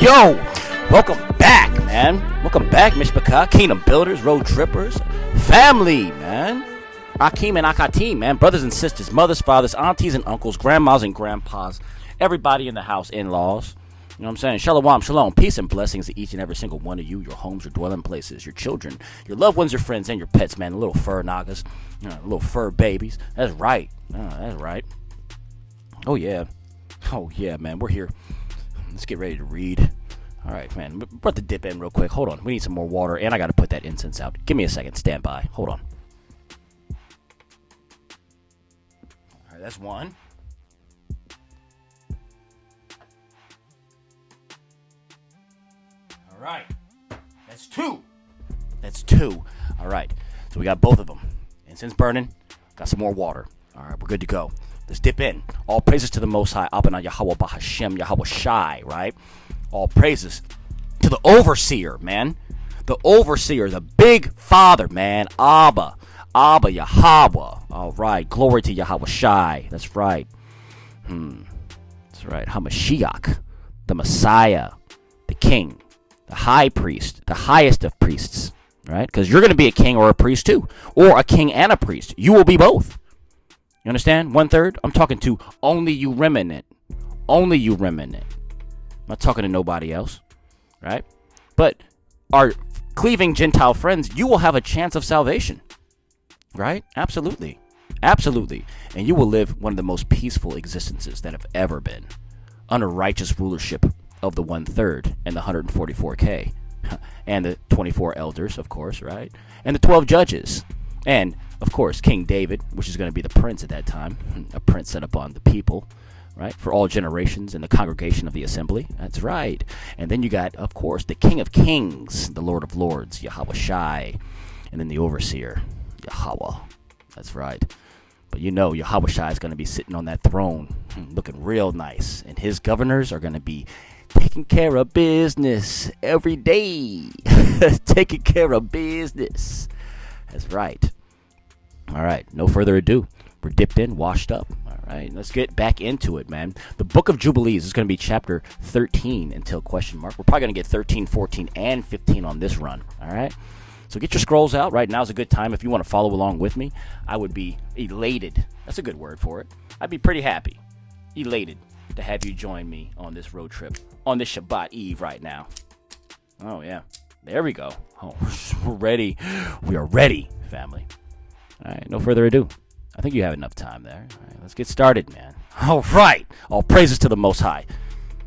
Yo, welcome back, man. Welcome back, Mishpachah, Kingdom Builders, Road Trippers, family, man. Akeem and Akatim, man. Brothers and sisters, mothers, fathers, aunties and uncles, grandmas and grandpas, everybody in the house, in-laws. You know what I'm saying? Shalom, shalom, peace and blessings to each and every single one of you, your homes, your dwelling places, your children, your loved ones, your friends, and your pets, man. The little fur nagas, little fur babies. That's right. That's right. Oh, yeah. Oh, yeah, man. We're here. Let's get ready to read. All right, man. Brought the dip in real quick. Hold on. We need some more water, and I got to put that incense out. Give me a second. Stand by. Hold on. All right, that's one. All right. That's two. That's two. All right. So we got both of them. Incense burning. Got some more water. All right, we're good to go. Let's dip in. All praises to the Most High, Abba Yahweh Bahashem, Yahweh Shai, right? All praises to the overseer, man. The overseer, the big father, man. Abba Yahweh. All right. Glory to Yahweh Shai. That's right. That's right. Hamashiach, the Messiah, the King, the High Priest, the highest of priests, right? Because you're going to be a king or a priest too, or a king and a priest. You will be both. You understand? 1/3. I'm talking to only you remnant. Only you remnant. I'm not talking to nobody else. Right? But our cleaving Gentile friends, you will have a chance of salvation. Right? Absolutely. Absolutely. And you will live one of the most peaceful existences that have ever been. Under righteous rulership of the 1/3 and the 144K. And the 24 elders, of course, right? And the 12 judges. And, of course, King David, which is going to be the prince at that time, a prince set upon the people, right, for all generations in the congregation of the assembly. That's right. And then you got, of course, the King of Kings, the Lord of Lords, Yahweh Shai, and then the overseer, Yahweh. That's right. But you know, Yahweh Shai is going to be sitting on that throne, looking real nice, and his governors are going to be taking care of business every day, taking care of business. That's right. All right, no further ado. We're dipped in, washed up. All right, let's get back into it, man. The book of Jubilees is going to be chapter 13 until question mark. We're probably going to get 13, 14, and 15 on this run. All right, so get your scrolls out. Right now is a good time. If you want to follow along with me, I would be elated. That's a good word for it. I'd be pretty happy, elated to have you join me on this road trip, on this Shabbat Eve right now. Oh, yeah. There we go. Oh, we're ready. We are ready, family. All right, no further ado. I think you have enough time there. All right, let's get started, man. All right. All praises to the Most High.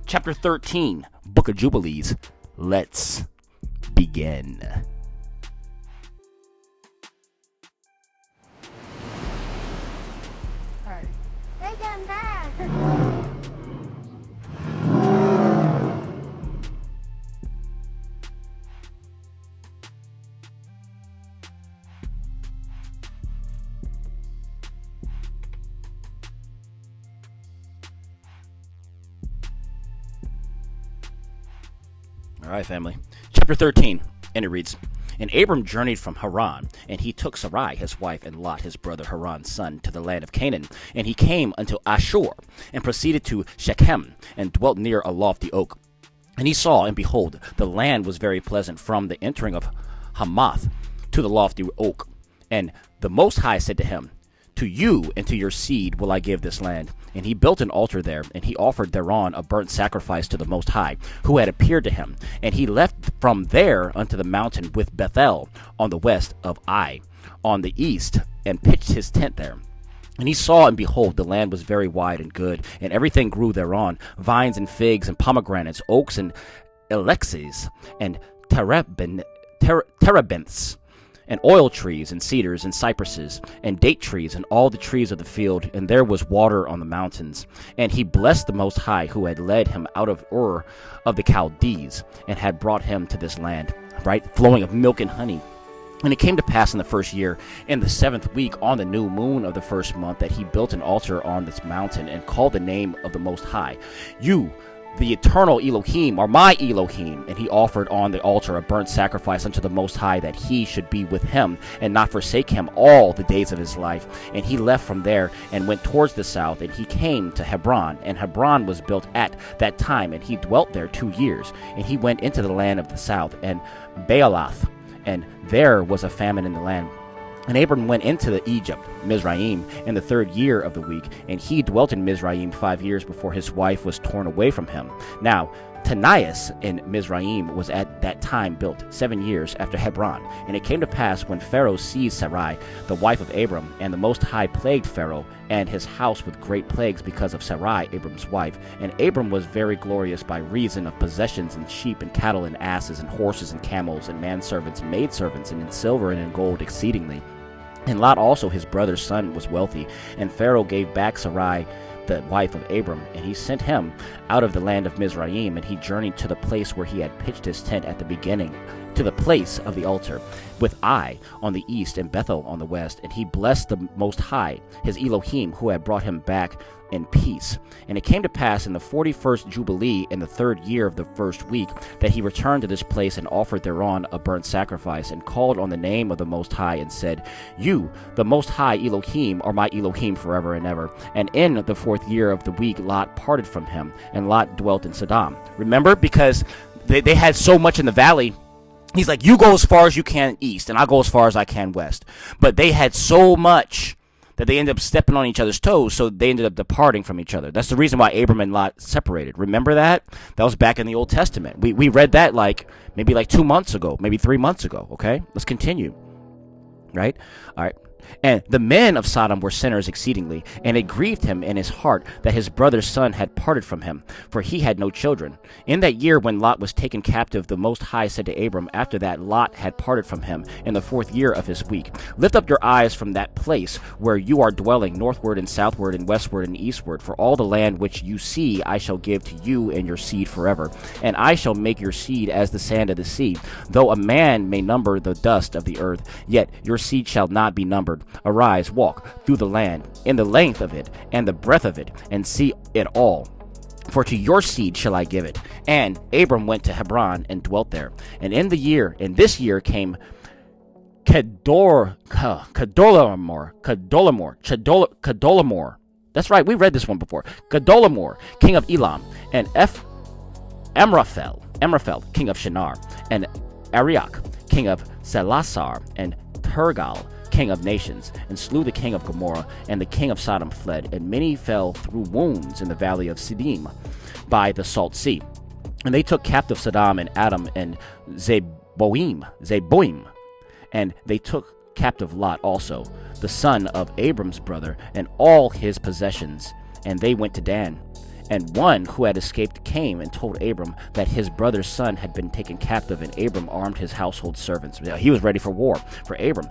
Chapter 13, Book of Jubilees. Let's begin. All right, family. Chapter 13, and it reads, And Abram journeyed from Haran, and he took Sarai his wife, and Lot his brother Haran's son, to the land of Canaan. And he came unto Ashur, and proceeded to Shechem, and dwelt near a lofty oak. And he saw, and behold, the land was very pleasant from the entering of Hamath to the lofty oak. And the Most High said to him, To you and to your seed will I give this land. And he built an altar there, and he offered thereon a burnt sacrifice to the Most High, who had appeared to him. And he left from there unto the mountain with Bethel on the west of Ai, on the east, and pitched his tent there. And he saw, and behold, the land was very wide and good, and everything grew thereon, vines and figs and pomegranates, oaks and ilexes, and terebinths, and oil trees, and cedars, and cypresses, and date trees, and all the trees of the field, and there was water on the mountains. And he blessed the Most High, who had led him out of Ur of the Chaldees, and had brought him to this land, right, flowing of milk and honey. And it came to pass in the first year, in the 7th week, on the new moon of the first month, that he built an altar on this mountain, and called the name of the Most High. You, the eternal Elohim, are my Elohim. And he offered on the altar a burnt sacrifice unto the Most High, that he should be with him, and not forsake him all the days of his life. And he left from there, and went towards the south, and he came to Hebron. And Hebron was built at that time, and he dwelt there 2 years. And he went into the land of the south, and Baalath, and there was a famine in the land. And Abram went into Egypt, Mizraim, in the 3rd year of the week, and he dwelt in Mizraim 5 years before his wife was torn away from him. Now, Tanais in Mizraim was at that time built 7 years after Hebron. And it came to pass, when Pharaoh seized Sarai, the wife of Abram, and the Most High plagued Pharaoh and his house with great plagues because of Sarai, Abram's wife. And Abram was very glorious by reason of possessions in sheep and cattle and asses and horses and camels and manservants and maidservants, and in silver and in gold exceedingly. And Lot also his brother's son was wealthy. And Pharaoh gave back Sarai, the wife of Abram, and he sent him out of the land of Mizraim, and he journeyed to the place where he had pitched his tent at the beginning, to the place of the altar, with Ai on the east and Bethel on the west. And he blessed the Most High, his Elohim, who had brought him back in peace. And it came to pass in the 41st Jubilee, in the 3rd year of the 1st week, that he returned to this place, and offered thereon a burnt sacrifice, and called on the name of the Most High, and said, You, the Most High Elohim, are my Elohim forever and ever. And in the 4th year of the week, Lot parted from him, and Lot dwelt in Sodom. Remember, because they had so much in the valley. He's like, you go as far as you can east, and I'll go as far as I can west. But they had so much that they ended up stepping on each other's toes, so they ended up departing from each other. That's the reason why Abram and Lot separated. Remember that? That was back in the Old Testament. We read that maybe 2 months ago, maybe 3 months ago, okay? Let's continue. Right? All right. And the men of Sodom were sinners exceedingly, and it grieved him in his heart that his brother's son had parted from him, for he had no children. In that year when Lot was taken captive, the Most High said to Abram, after that Lot had parted from him, in the 4th year of his week, Lift up your eyes from that place where you are dwelling, northward and southward and westward and eastward, for all the land which you see I shall give to you and your seed forever. And I shall make your seed as the sand of the sea. Though a man may number the dust of the earth, yet your seed shall not be numbered. Arise, walk through the land, in the length of it, and the breadth of it, and see it all. For to your seed shall I give it. And Abram went to Hebron, and dwelt there. And in this year came Kedolamor. That's right, we read this one before. Kedolamor, king of Elam, and Amraphel, king of Shinar, and Arioch, king of Selasar, and Turgal, king of nations, and slew the king of Gomorrah, and the king of Sodom fled, and many fell through wounds in the valley of Siddim by the salt sea. And they took captive Sodom and Adam and Zeboim, and they took captive Lot also, the son of Abram's brother, and all his possessions, and they went to Dan. And one who had escaped came and told Abram that his brother's son had been taken captive, and Abram armed his household servants. He was ready for war for Abram.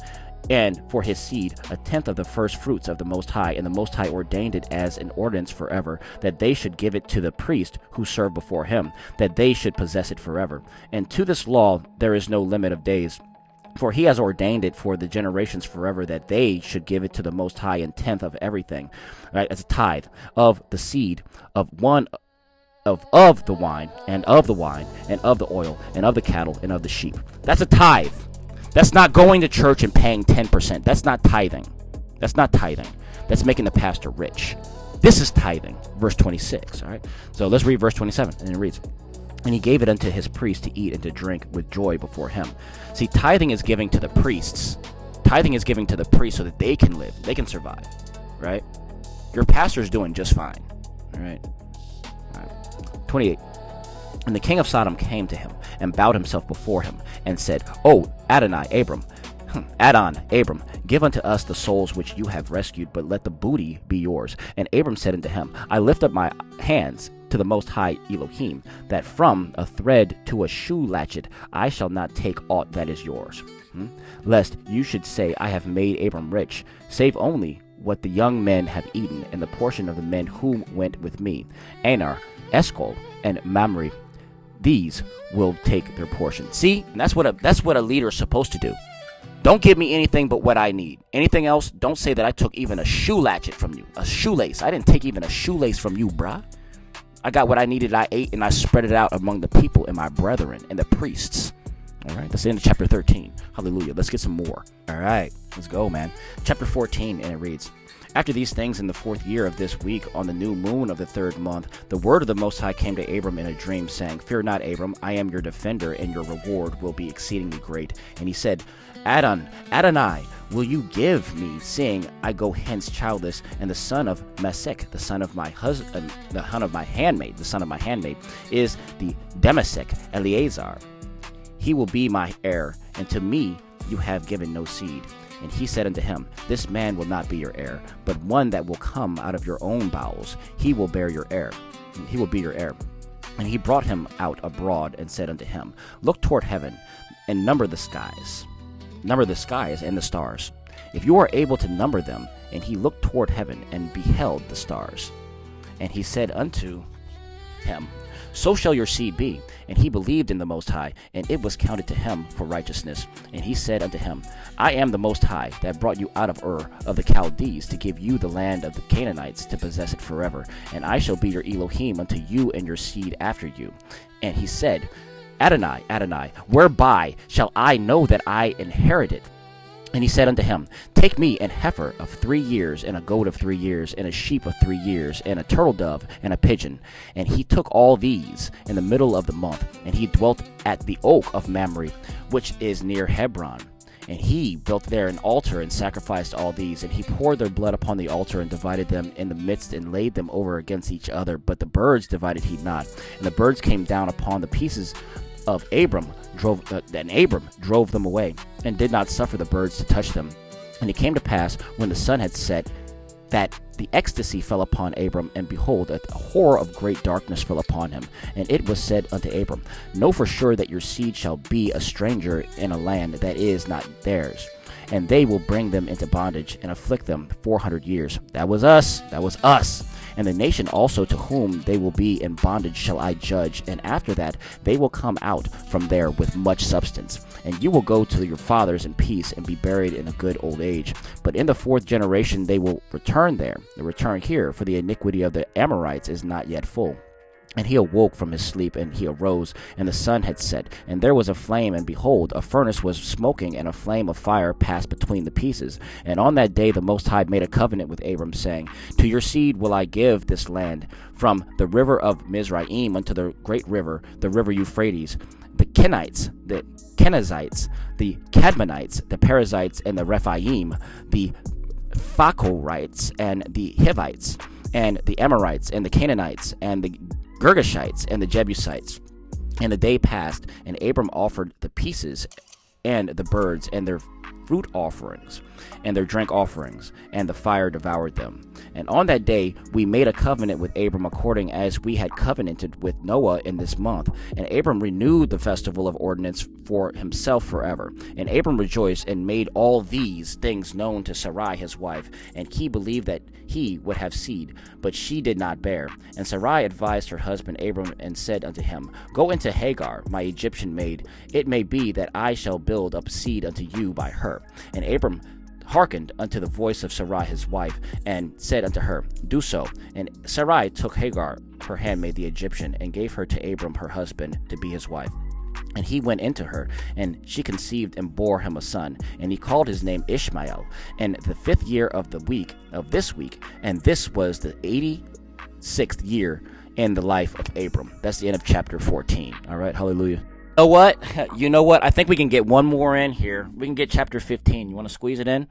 And for his seed, a tenth of the first fruits of the Most High, and the Most High ordained it as an ordinance forever, that they should give it to the priest who served before him, that they should possess it forever. And to this law there is no limit of days, for he has ordained it for the generations forever, that they should give it to the Most High in tenth of everything, right, as a tithe of the seed of one of the wine, and of the wine, and of the oil, and of the cattle, and of the sheep. That's a tithe. That's not going to church and paying 10%. That's not tithing. That's not tithing. That's making the pastor rich. This is tithing. Verse 26, all right? So let's read verse 27, and it reads, "And he gave it unto his priests to eat and to drink with joy before him." See, tithing is giving to the priests. Tithing is giving to the priests so that they can live, they can survive, right? Your pastor's doing just fine, all right? 28. "And the king of Sodom came to him and bowed himself before him and said, O Adonai, Abram, give unto us the souls which you have rescued, but let the booty be yours. And Abram said unto him, I lift up my hands to the Most High Elohim, that from a thread to a shoe latchet I shall not take aught that is yours. Lest you should say, I have made Abram rich, save only what the young men have eaten, and the portion of the men who went with me, Anar, Eshcol, and Mamre, these will take their portion." See, and that's what a leader is supposed to do. Don't give me anything but what I need. Anything else, don't say that I took even a shoe latchet from you, a shoelace. I didn't take even a shoelace from you, brah. I got what I needed, I ate, and I spread it out among the people and my brethren and the priests. All right, that's the end of chapter 13. Hallelujah. Let's get some more. All right, let's go, man. Chapter 14, and it reads, "After these things, in the 4th year of this week, on the new moon of the 3rd month, the word of the Most High came to Abram in a dream, saying, Fear not, Abram, I am your defender, and your reward will be exceedingly great. And he said, Adonai, will you give me, seeing I go hence childless, and the son of Mesech, the son of my husband, the son of my handmaid, is the Demesek Eleazar. He will be my heir, and to me you have given no seed. And he said unto him, This man will not be your heir, but one that will come out of your own bowels, he will bear your heir. He will be your heir. And he brought him out abroad, and said unto him, Look toward heaven, and number the skies. Number the skies and the stars, if you are able to number them. And he looked toward heaven, and beheld the stars. And he said unto him, So shall your seed be. And he believed in the Most High, and it was counted to him for righteousness. And he said unto him, I am the Most High, that brought you out of Ur of the Chaldees, to give you the land of the Canaanites, to possess it forever. And I shall be your Elohim unto you and your seed after you. And he said, Adonai, Adonai, whereby shall I know that I inherit it? And he said unto him, Take me an heifer of 3 years, and a goat of 3 years, and a sheep of 3 years, and a turtle dove, and a pigeon. And he took all these in the middle of the month, and he dwelt at the oak of Mamre, which is near Hebron. And he built there an altar, and sacrificed all these. And he poured their blood upon the altar, and divided them in the midst, and laid them over against each other. But the birds divided he not. And the birds came down upon the pieces of Abram, and Abram drove them away, and did not suffer the birds to touch them. And it came to pass, when the sun had set, that the ecstasy fell upon Abram, and behold, a horror of great darkness fell upon him. And it was said unto Abram, Know for sure that your seed shall be a stranger in a land that is not theirs, and they will bring them into bondage, and afflict them 400 years. That was us. And the nation also to whom they will be in bondage shall I judge, and after that they will come out from there with much substance. And you will go to your fathers in peace, and be buried in a good old age. But in the 4th generation they will return there, they return here, for the iniquity of the Amorites is not yet full. And he awoke from his sleep, and he arose, and the sun had set, and there was a flame, and behold, a furnace was smoking, and a flame of fire passed between the pieces. And on that day the Most High made a covenant with Abram, saying, To your seed will I give this land, from the river of Mizraim unto the great river, the river Euphrates, the Kenites, the Kenizzites, the Cadmonites, the Perizzites, and the Rephaim, the Phachorites, and the Hivites, and the Amorites, and the Canaanites, and the Girgashites, and the Jebusites. And the day passed, and Abram offered the pieces and the birds and their fruit offerings and their drink offerings, and the fire devoured them. And on that day we made a covenant with Abram according as we had covenanted with Noah in this month. And Abram renewed the festival of ordinance for himself forever. And Abram rejoiced and made all these things known to Sarai his wife, and he believed that he would have seed, but she did not bear. And Sarai advised her husband Abram and said unto him, Go into Hagar, my Egyptian maid. It may be that I shall build up seed unto you by her. And Abram hearkened unto the voice of Sarai his wife, and said unto her, Do so. And Sarai took Hagar, her handmaid the Egyptian, and gave her to Abram her husband to be his wife. And he went into her, and she conceived and bore him a son, and he called his name Ishmael. And the 5th year of this week, and this was the 86th year in the life of Abram. That's the end of chapter 14. All right, hallelujah. You know what? I think we can get one more in here. We can get chapter 15. You want to squeeze it in?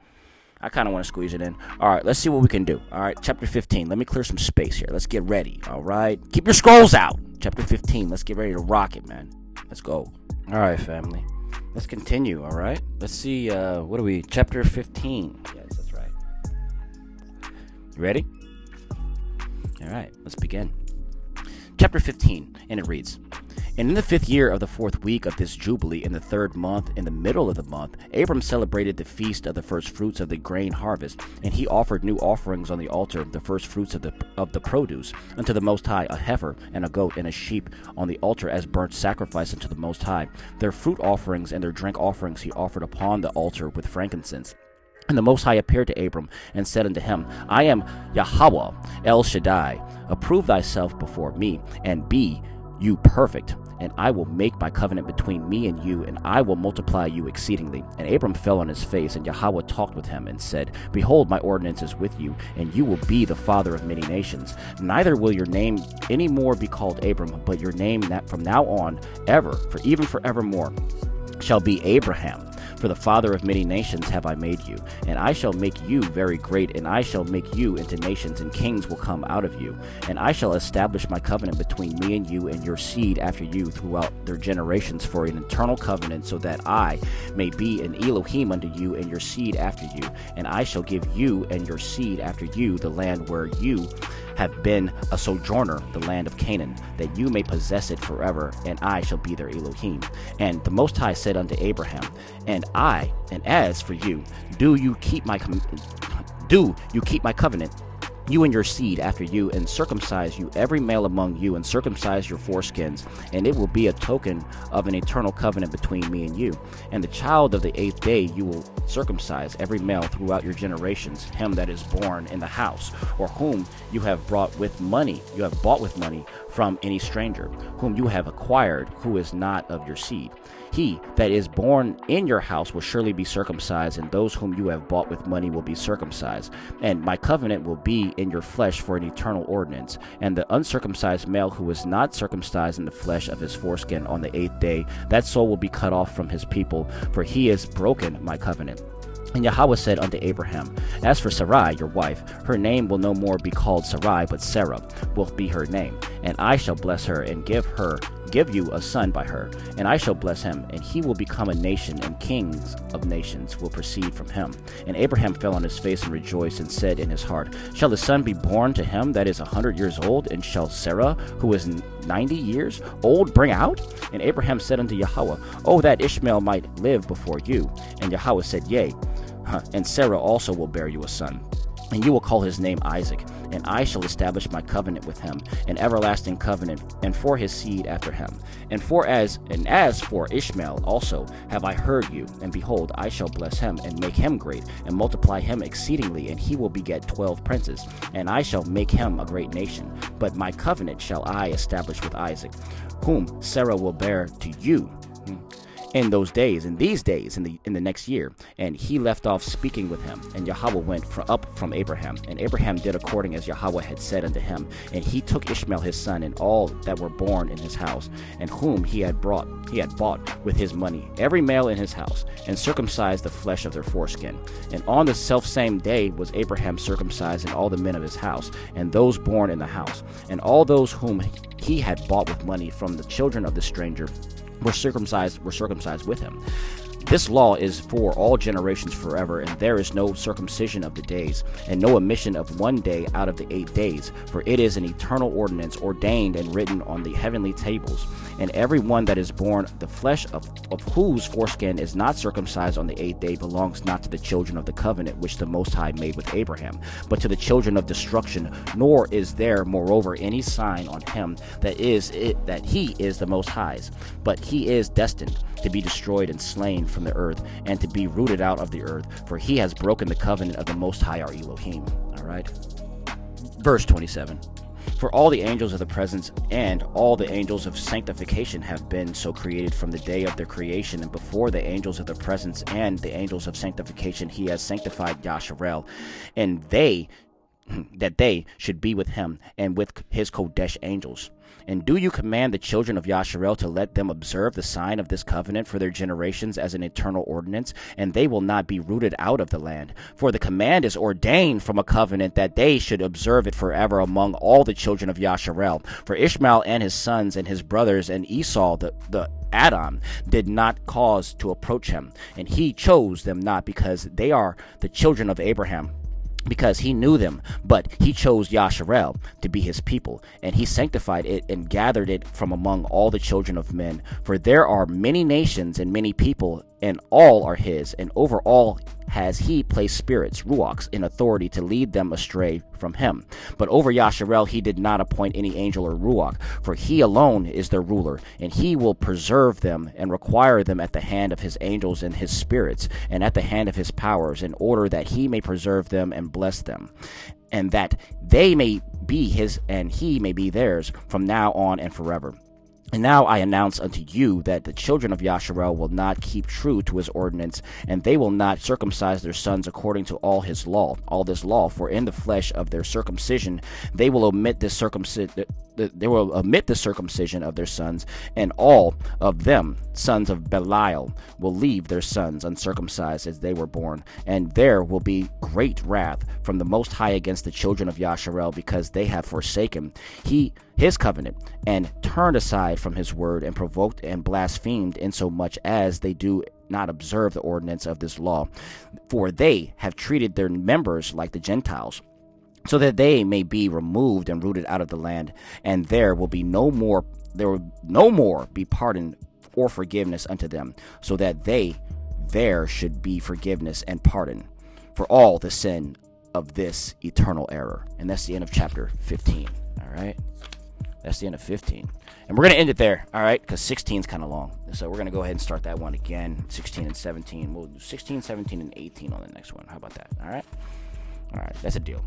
I kind of want to squeeze it in. All right, let's see what we can do. All right, chapter 15. Let me clear some space here. Let's get ready. All right, keep your scrolls out. Chapter 15. Let's get ready to rock it, man. Let's go. All right, family. Let's continue. All right. Let's see. What are we? Chapter 15. Yes, that's right. You ready? All right. Let's begin. Chapter 15, and it reads, And in the 5th year of the 4th week of this Jubilee, in the 3rd month, in the middle of the month, Abram celebrated the feast of the first fruits of the grain harvest, and he offered new offerings on the altar, the first fruits of the produce, unto the Most High, a heifer and a goat and a sheep on the altar as burnt sacrifice unto the Most High. Their fruit offerings and their drink offerings he offered upon the altar with frankincense. And the Most High appeared to Abram and said unto him, I am Yahweh El Shaddai. Approve thyself before me, and be you perfect, and I will make my covenant between me and you, and I will multiply you exceedingly. And Abram fell on his face, and Yahweh talked with him and said, Behold, my ordinance is with you, and you will be the father of many nations. Neither will your name any more be called Abram, but your name that from now on ever, for even forevermore, shall be Abraham. For the father of many nations have I made you, and I shall make you very great, and I shall make you into nations, and kings will come out of you. And I shall establish my covenant between me and you and your seed after you throughout their generations for an eternal covenant, so that I may be an Elohim unto you and your seed after you. And I shall give you and your seed after you the land where you have been a sojourner, the land of Canaan, that you may possess it forever, and I shall be their Elohim. And the Most High said unto Abraham, And as for you, do you keep my covenant, you and your seed after you, and circumcise you every male among you, and circumcise your foreskins, and it will be a token of an eternal covenant between me and you. And the child of the 8th day you will circumcise every male throughout your generations, him that is born in the house, or whom you have bought with money from any stranger, whom you have acquired, who is not of your seed. He that is born in your house will surely be circumcised, and those whom you have bought with money will be circumcised. And my covenant will be in your flesh for an eternal ordinance. And the uncircumcised male who is not circumcised in the flesh of his foreskin on the 8th day, that soul will be cut off from his people, for he has broken my covenant. And Yahweh said unto Abraham, As for Sarai, your wife, her name will no more be called Sarai, but Sarah will be her name. And I shall bless her, and give you a son by her. And I shall bless him, and he will become a nation, and kings of nations will proceed from him. And Abraham fell on his face and rejoiced, and said in his heart, Shall a son be born to him that is 100 years old? And shall Sarah, who is 90 years old, bring out? And Abraham said unto Yahweh, Oh, that Ishmael might live before you. And Yahweh said, Yea, and Sarah also will bear you a son, and you will call his name Isaac. And I shall establish my covenant with him, an everlasting covenant, and for his seed after him. And as for Ishmael also have I heard you, and behold, I shall bless him, and make him great, and multiply him exceedingly, and he will beget 12 princes. And I shall make him a great nation. But my covenant shall I establish with Isaac, whom Sarah will bear to you in those days, in these days, in the next year. And he left off speaking with him, and Yahweh went up from Abraham. And Abraham did according as Yahweh had said unto him. And he took Ishmael his son, and all that were born in his house, and whom he had bought with his money, every male in his house, and circumcised the flesh of their foreskin. And on the selfsame day was Abraham circumcised, and all the men of his house, and those born in the house, and all those whom he had bought with money from the children of the stranger were circumcised with him. This law is for all generations forever, and there is no circumcision of the days, and no omission of one day out of the 8 days, for it is an eternal ordinance ordained and written on the heavenly tables. And every one that is born, the flesh of whose foreskin is not circumcised on the 8th day belongs not to the children of the covenant which the Most High made with Abraham, but to the children of destruction. Nor is there moreover any sign on him that he is the Most High's, but he is destined to be destroyed and slain from the earth, and to be rooted out of the earth, for he has broken the covenant of the Most High our Elohim. All right. Verse 27. For all the angels of the presence and all the angels of sanctification have been so created from the day of their creation, and before the angels of the presence and the angels of sanctification he has sanctified Yasharel, and that they should be with him and with his Kodesh angels. And do you command the children of Yasharel to let them observe the sign of this covenant for their generations as an eternal ordinance, and they will not be rooted out of the land? For the command is ordained from a covenant that they should observe it forever among all the children of Yasharel. For Ishmael and his sons and his brothers and Esau the Adam did not cause to approach him, and he chose them not, because they are the children of Abraham, because he knew them, but he chose Yasharel to be his people, and he sanctified it and gathered it from among all the children of men. For there are many nations and many people, and all are his, and over all has he placed spirits, ruachs, in authority to lead them astray from him. But over Yasharel he did not appoint any angel or ruach, for he alone is their ruler, and he will preserve them and require them at the hand of his angels and his spirits, and at the hand of his powers, in order that he may preserve them and bless them, and that they may be his and he may be theirs from now on and forever. And now I announce unto you that the children of Yasharel will not keep true to his ordinance, and they will not circumcise their sons according to all this law. For in the flesh of their circumcision they will omit the circumcision of their sons, and all of them, sons of Belial, will leave their sons uncircumcised as they were born. And there will be great wrath from the Most High against the children of Yasharel, because they have forsaken his covenant, and turned aside from his word, and provoked and blasphemed, insomuch as they do not observe the ordinance of this law. For they have treated their members like the Gentiles, so that they may be removed and rooted out of the land, and there will no more be pardon or forgiveness unto them, so that there should be forgiveness and pardon for all the sin of this eternal error. And that's the end of chapter 15. All right. That's the end of 15. And we're going to end it there, all right, because 16 is kind of long. So we're going to go ahead and start that one again, 16 and 17. We'll do 16, 17, and 18 on the next one. How about that? All right? All right, that's a deal.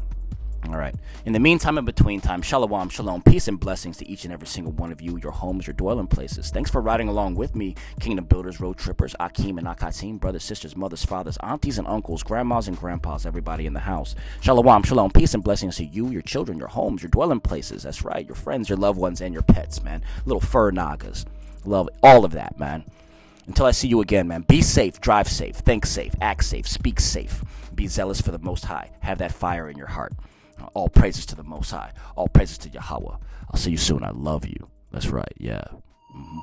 All right. In the meantime, in between time, shalom, shalom, peace and blessings to each and every single one of you, your homes, your dwelling places. Thanks for riding along with me, Kingdom Builders, Road Trippers, Akeem and Akatim, brothers, sisters, mothers, fathers, aunties and uncles, grandmas and grandpas, everybody in the house. Shalom, shalom, peace and blessings to you, your children, your homes, your dwelling places. That's right, your friends, your loved ones, and your pets, man. Little fur nagas. Love all of that, man. Until I see you again, man, be safe, drive safe, think safe, act safe, speak safe. Be zealous for the Most High. Have that fire in your heart. All praises to the Most High. All praises to Yahweh. I'll see you soon. I love you. That's right. Yeah. Mm-hmm.